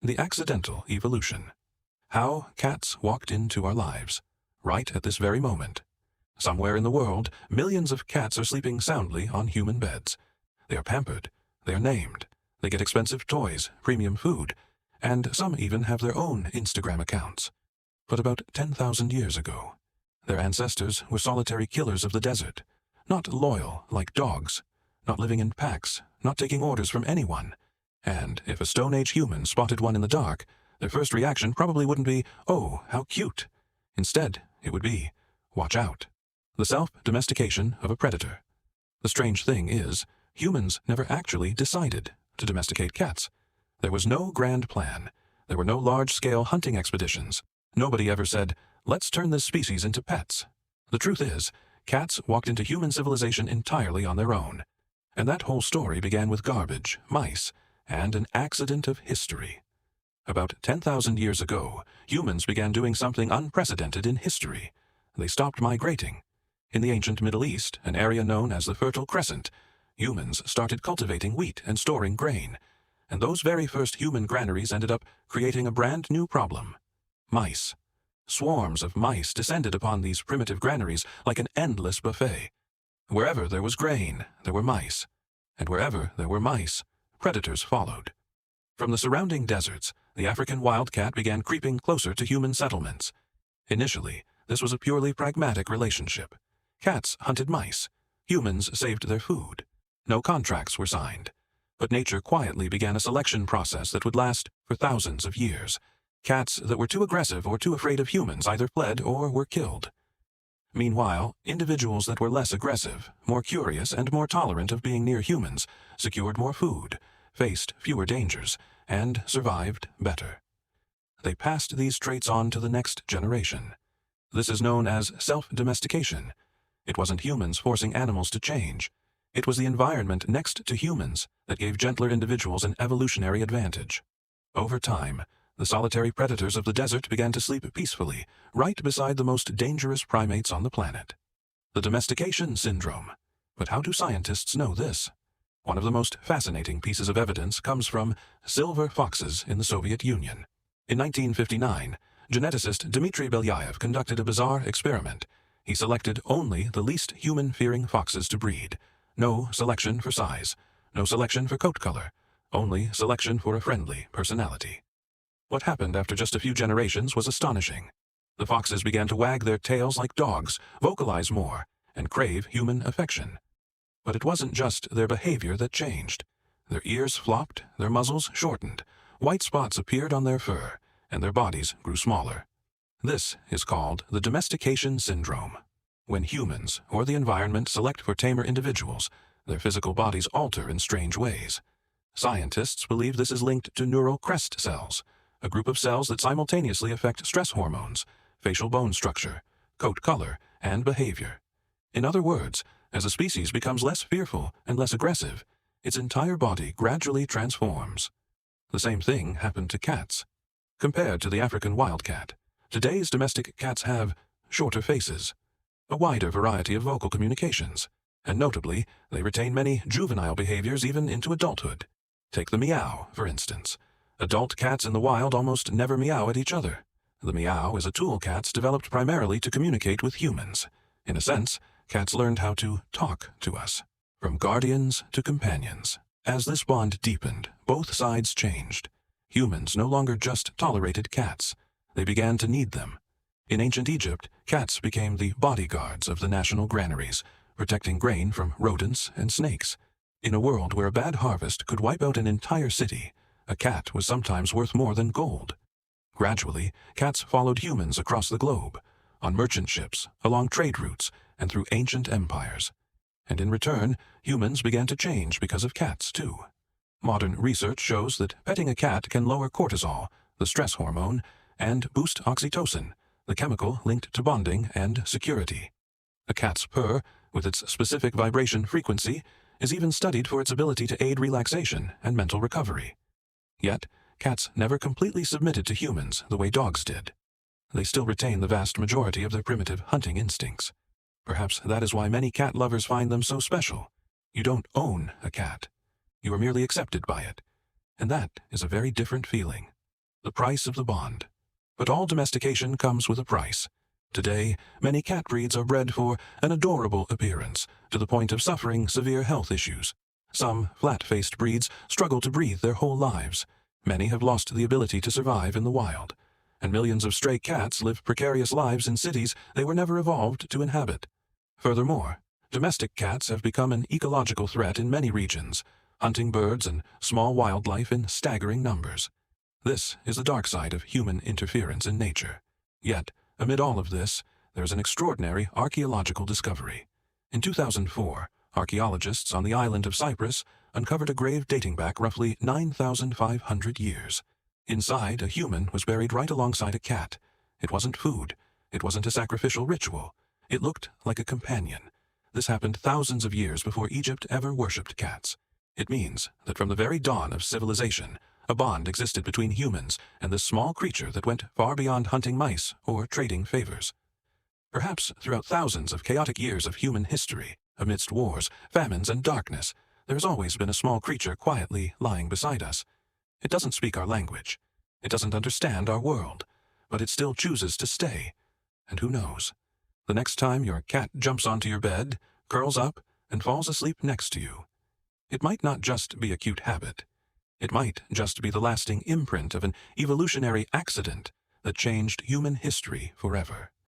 The accidental evolution. How cats walked into our lives, right at this very moment. Somewhere in the world, millions of cats are sleeping soundly on human beds. They are pampered, they are named, they get expensive toys, premium food, and some even have their own Instagram accounts. But about 10,000 years ago, their ancestors were solitary killers of the desert, not loyal like dogs, not living in packs, not taking orders from anyone. And if a Stone Age human spotted one in the dark, their first reaction probably wouldn't be, "Oh, how cute." Instead, it would be, "Watch out." The self-domestication of a predator. The strange thing is, humans never actually decided to domesticate cats. There was no grand plan. There were no large-scale hunting expeditions. Nobody ever said, "Let's turn this species into pets." The truth is, cats walked into human civilization entirely on their own. And that whole story began with garbage, mice, and an accident of history. About 10,000 years ago, humans began doing something unprecedented in history. They stopped migrating. In the ancient Middle East, an area known as the Fertile Crescent, humans started cultivating wheat and storing grain. And those very first human granaries ended up creating a brand new problem: mice. Swarms of mice descended upon these primitive granaries like an endless buffet. Wherever there was grain, there were mice. And wherever there were mice, predators followed. From the surrounding deserts, the African wildcat began creeping closer to human settlements. Initially, this was a purely pragmatic relationship. Cats hunted mice. Humans saved their food. No contracts were signed. But nature quietly began a selection process that would last for thousands of years. Cats that were too aggressive or too afraid of humans either fled or were killed. Meanwhile, individuals that were less aggressive, more curious, and more tolerant of being near humans secured more food, faced fewer dangers, and survived better. They passed these traits on to the next generation. This is known as self-domestication. It wasn't humans forcing animals to change. It was the environment next to humans that gave gentler individuals an evolutionary advantage. Over time, the solitary predators of the desert began to sleep peacefully, right beside the most dangerous primates on the planet. The domestication syndrome. But how do scientists know this? One of the most fascinating pieces of evidence comes from silver foxes in the Soviet Union. In 1959, geneticist Dmitry Belyaev conducted a bizarre experiment. He selected only the least human-fearing foxes to breed. No selection for size, no selection for coat color, only selection for a friendly personality. What happened after just a few generations was astonishing. The foxes began to wag their tails like dogs, vocalize more, and crave human affection. But it wasn't just their behavior that changed. Their ears flopped, their muzzles shortened, white spots appeared on their fur, and their bodies grew smaller. This is called the domestication syndrome. When humans or the environment select for tamer individuals, their physical bodies alter in strange ways. Scientists believe this is linked to neural crest cells, a group of cells that simultaneously affect stress hormones, facial bone structure, coat color, and behavior. In other words, as a species becomes less fearful and less aggressive, its entire body gradually transforms. The same thing happened to cats. Compared to the African wildcat, today's domestic cats have shorter faces, a wider variety of vocal communications, and notably, they retain many juvenile behaviors even into adulthood. Take the meow, for instance. Adult cats in the wild almost never meow at each other. The meow is a tool cats developed primarily to communicate with humans. In a sense, cats learned how to talk to us, from guardians to companions. As this bond deepened, both sides changed. Humans no longer just tolerated cats. They began to need them. In ancient Egypt, cats became the bodyguards of the national granaries, protecting grain from rodents and snakes. In a world where a bad harvest could wipe out an entire city, a cat was sometimes worth more than gold. Gradually, cats followed humans across the globe, on merchant ships, along trade routes, and through ancient empires. And in return, humans began to change because of cats, too. Modern research shows that petting a cat can lower cortisol, the stress hormone, and boost oxytocin, the chemical linked to bonding and security. A cat's purr, with its specific vibration frequency, is even studied for its ability to aid relaxation and mental recovery. Yet, cats never completely submitted to humans the way dogs did. They still retain the vast majority of their primitive hunting instincts. Perhaps that is why many cat lovers find them so special. You don't own a cat. You are merely accepted by it. And that is a very different feeling. The price of the bond. But all domestication comes with a price. Today, many cat breeds are bred for an adorable appearance, to the point of suffering severe health issues. Some flat-faced breeds struggle to breathe their whole lives. Many have lost the ability to survive in the wild. And millions of stray cats live precarious lives in cities they were never evolved to inhabit. Furthermore, domestic cats have become an ecological threat in many regions, hunting birds and small wildlife in staggering numbers. This is the dark side of human interference in nature. Yet, amid all of this, there is an extraordinary archaeological discovery. In 2004, archaeologists on the island of Cyprus uncovered a grave dating back roughly 9,500 years. Inside, a human was buried right alongside a cat. It wasn't food. It wasn't a sacrificial ritual. It looked like a companion. This happened thousands of years before Egypt ever worshipped cats. It means that from the very dawn of civilization, a bond existed between humans and this small creature that went far beyond hunting mice or trading favors. Perhaps throughout thousands of chaotic years of human history, amidst wars, famines, and darkness, there has always been a small creature quietly lying beside us. It doesn't speak our language. It doesn't understand our world, but it still chooses to stay. And who knows? The next time your cat jumps onto your bed, curls up, and falls asleep next to you, it might not just be a cute habit. It might just be the lasting imprint of an evolutionary accident that changed human history forever.